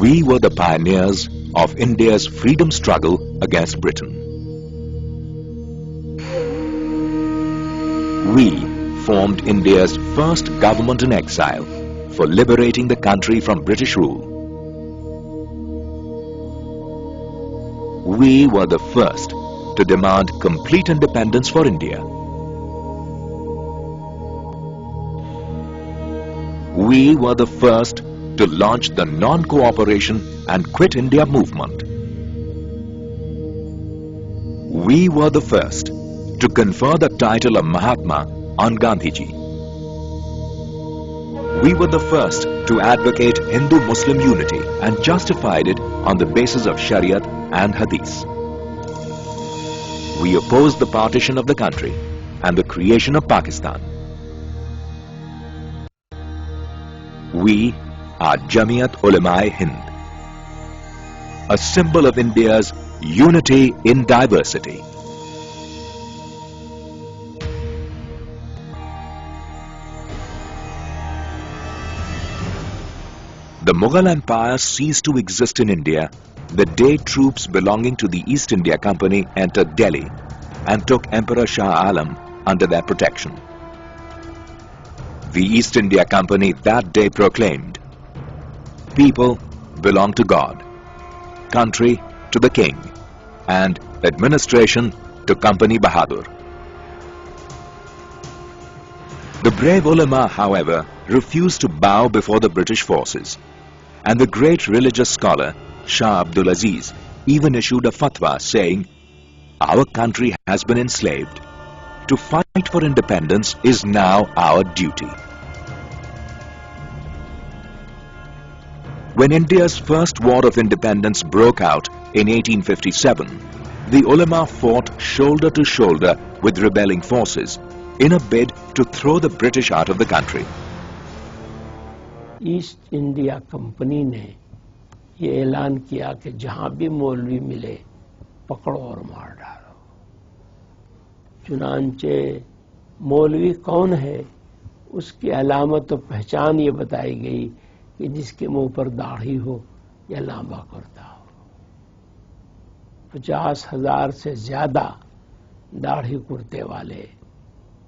We were the pioneers of India's freedom struggle against Britain. We formed India's first government in exile for liberating the country from British rule. We were the first to demand complete independence for India. We were the first to launch the non-cooperation and quit India movement. We were the first to confer the title of Mahatma on Gandhiji. We were the first to advocate Hindu-Muslim unity and justified it on the basis of Shariat and Hadith. We opposed the partition of the country and the creation of Pakistan. We are Jamiat Ulema-e-Hind, a symbol of India's unity in diversity. The Mughal Empire ceased to exist in India the day troops belonging to the East India Company entered Delhi and took Emperor Shah Alam under their protection. The East India Company that day proclaimed, "People belong to God, country to the king, and administration to Company Bahadur." The brave ulama, however, refused to bow before the British forces, and the great religious scholar Shah Abdul Aziz even issued a fatwa saying, "Our country has been enslaved. To fight for independence is now our duty." When India's first war of independence broke out in 1857, the ulama fought shoulder to shoulder with rebelling forces in a bid to throw the British out of the country. East India company ने ये ऐलान किया कि जहां भी मौलवी मिले पकड़ो और मार डालो। चुनांचे मौलवी कौन है उसकी अलामत और पहचान ये बताई गई कि जिसके मुंह पर दाढ़ी हो या लांबा कुर्ता हो। 50,000 से ज्यादा दाढ़ी कुर्ते वाले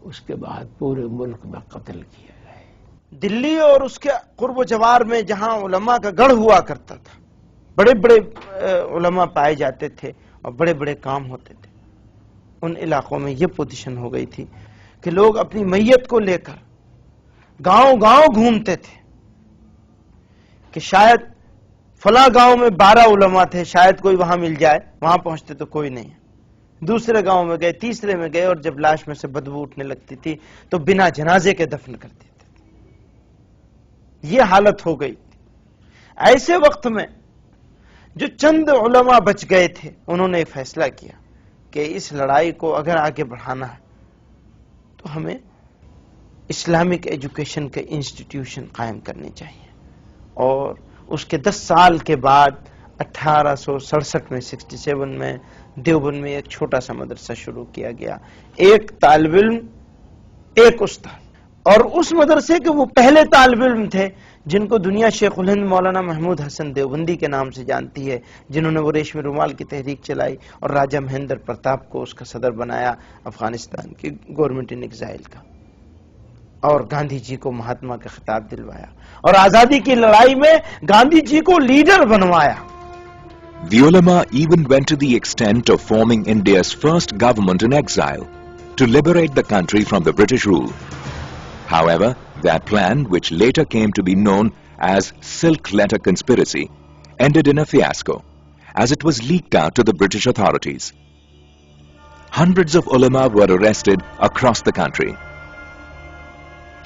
उसके बाद पूरे मुल्क में कत्ल किए गए। दिल्ली और उसके कुर्ब जवार में जहां उलमा का गढ़ हुआ करता था, बड़े बड़े उलमा पाए जाते थे और बड़े बड़े काम होते थे, उन इलाकों में ये पोजीशन हो गई थी कि लोग अपनी मैयत को लेकर गांव गांव घूमते थे कि शायद फला गांव में 12 उलमा थे, शायद कोई वहां मिल जाए। वहां पहुंचते तो कोई नहीं। दूसरे गांव में गए, तीसरे में गए, और जब लाश में से बदबू उठने लगती थी तो बिना जनाजे के दफन कर देते थे। ये हालत हो गई थी। ऐसे वक्त में जो चंद उलमा बच गए थे, उन्होंने फैसला किया कि इस लड़ाई को अगर आगे बढ़ाना है तो हमें इस्लामिक एजुकेशन के इंस्टीट्यूशन कायम करने चाहिए। और उसके 10 साल के बाद 1867 में 67 में देवबंद में एक छोटा सा मदरसा शुरू किया गया। एक तालिब इल्म, एक उस्ताद, और उस मदरसे के वो पहले तालिब इल्म थे जिनको दुनिया शेखुल हिंद मौलाना महमूद हसन देवबंदी के नाम से जानती है, जिन्होंने वो रेशमी रुमाल की तहरीक चलाई और राजा महेंद्र प्रताप को उसका सदर बनाया, अफगानिस्तान की गवर्नमेंट इन एग्जाइल का, और गांधी जी को महात्मा का खिताब दिलवाया और आजादी की लड़ाई में गांधी जी को लीडर बनवाया। The ulama even went to the extent of forming India's first government in exile to liberate the country from the British rule. However, their plan, which later came to be known as Silk Letter Conspiracy, ended in a fiasco as it was leaked out to the British authorities. Hundreds of ulama were arrested across the country.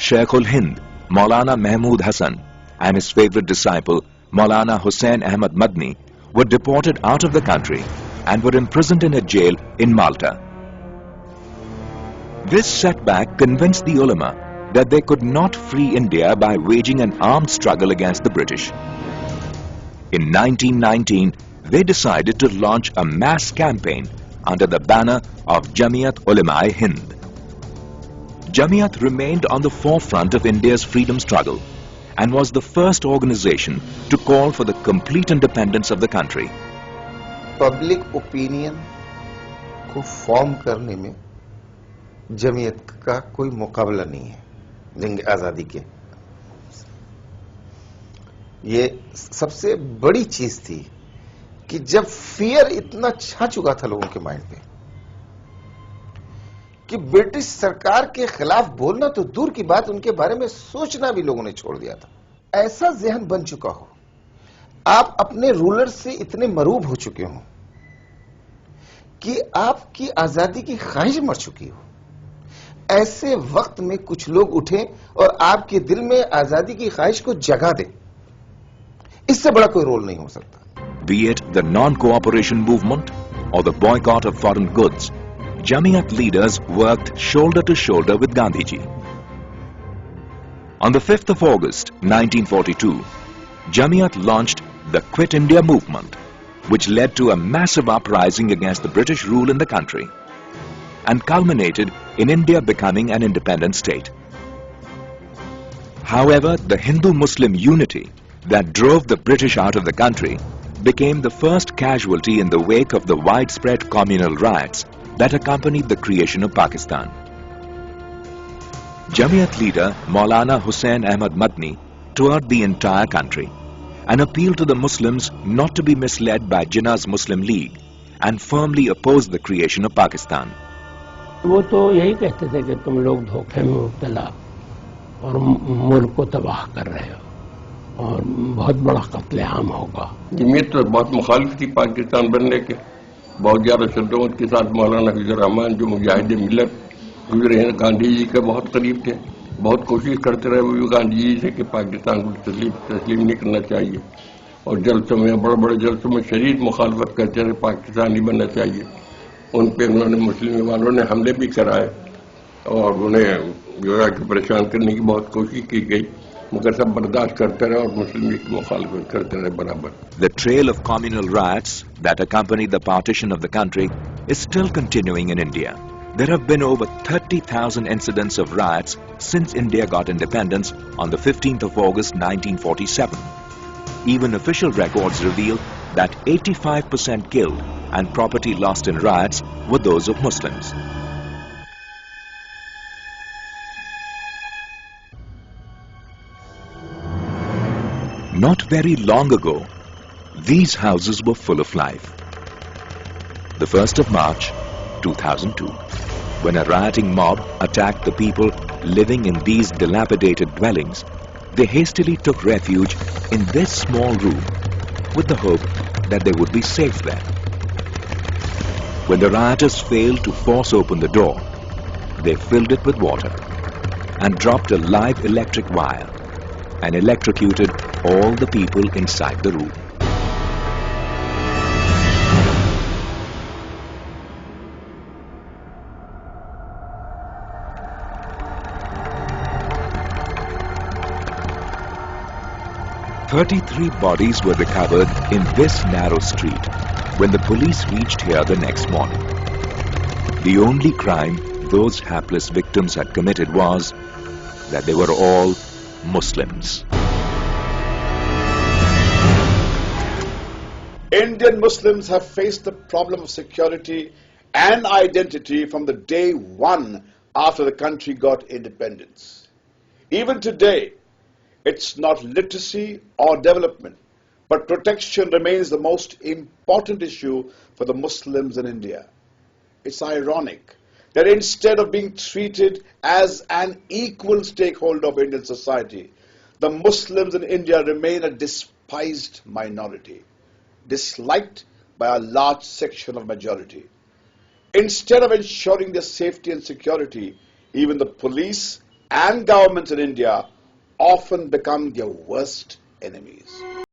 Sheikhul Hind, Maulana Mahmud Hassan, and his favorite disciple, Maulana Hussain Ahmad Madni, were deported out of the country and were imprisoned in a jail in Malta. This setback convinced the ulama that they could not free India by waging an armed struggle against the British. In 1919, they decided to launch a mass campaign under the banner of Jamiat Ulema-e-Hind. Jamiat remained on the forefront of India's freedom struggle and was the first organization to call for the complete independence of the country. Public opinion को form करने में जमीयत का कोई मुकाबला नहीं है जंग आजादी के। ये सबसे बड़ी चीज थी कि जब फियर इतना छा चुका था लोगों के माइंड पे कि ब्रिटिश सरकार के खिलाफ बोलना तो दूर की बात, उनके बारे में सोचना भी लोगों ने छोड़ दिया था। ऐसा जहन बन चुका हो, आप अपने रूलर से इतने मरूब हो चुके हो कि आपकी आजादी की ख्वाहिश मर चुकी हो, ऐसे वक्त में कुछ लोग उठे और आपके दिल में आजादी की ख्वाहिश को जगा दे, इससे बड़ा कोई रोल नहीं हो सकता। Be it the non-cooperation movement or the boycott of foreign goods, Jamiat leaders worked shoulder to shoulder with Gandhiji. On the 5th of August 1942, Jamiat launched the Quit India movement, which led to a massive uprising against the British rule in the country and culminated in India becoming an independent state. However, the Hindu-Muslim unity that drove the British out of the country became the first casualty in the wake of the widespread communal riots that accompanied the creation of Pakistan. Jamiat leader Maulana Hussain Ahmad Madni toured the entire country and appealed to the Muslims not to be misled by Jinnah's Muslim League and firmly opposed the creation of Pakistan. वो तो यही कहते थे कि तुम लोग धोखे में मुब्तला और मुल्क को तबाह कर रहे हो और बहुत बड़ा कत्लेआम होगा। जमीयत तो बहुत मुखालिफ थी पाकिस्तान बनने के, बहुत ज़्यादा शद्दत के साथ मौलाना फजल रहमान जो मुजाहिद मिल्लत गुजरे हैं, गांधी जी के बहुत करीब थे, बहुत कोशिश करते रहे वो भी गांधी जी से कि पाकिस्तान को तस्लीम नहीं करना चाहिए और जलसों में बड़े बड़े जलसों में शदीद मुखालफत करते रहे, पाकिस्तान नहीं बनना चाहिए। उन पर उन्होंने मुस्लिम वालों ने हमले भी कराए और उन्हें जो है कि परेशान करने की बहुत कोशिश की गई, मगर सब बर्दाश्त करते रहे और मुस्लिम लीग की मुखालफत करते रहे बराबर। The trail of communal riots that accompanied the partition of the country is still continuing in India. There have been over 30,000 incidents of riots since India got independence on the 15th of August 1947. Even official records reveal that 85% killed and property lost in riots were those of Muslims. Not very long ago, these houses were full of life. The 1st of March 2002, when a rioting mob attacked the people living in these dilapidated dwellings, they hastily took refuge in this small room with the hope that they would be safe there. When the rioters failed to force open the door, they filled it with water and dropped a live electric wire and electrocuted all the people inside the room. "33 bodies were recovered in this narrow street when the police reached here the next morning. The only crime those hapless victims had committed was that they were all Muslims." Indian Muslims have faced the problem of security and identity from the day one after the country got independence. Even today, it's not literacy or development, but protection remains the most important issue for the Muslims in India. It's ironic that instead of being treated as an equal stakeholder of Indian society, the Muslims in India remain a despised minority, disliked by a large section of majority. Instead of ensuring their safety and security, even the police and governments in India often become their worst enemies.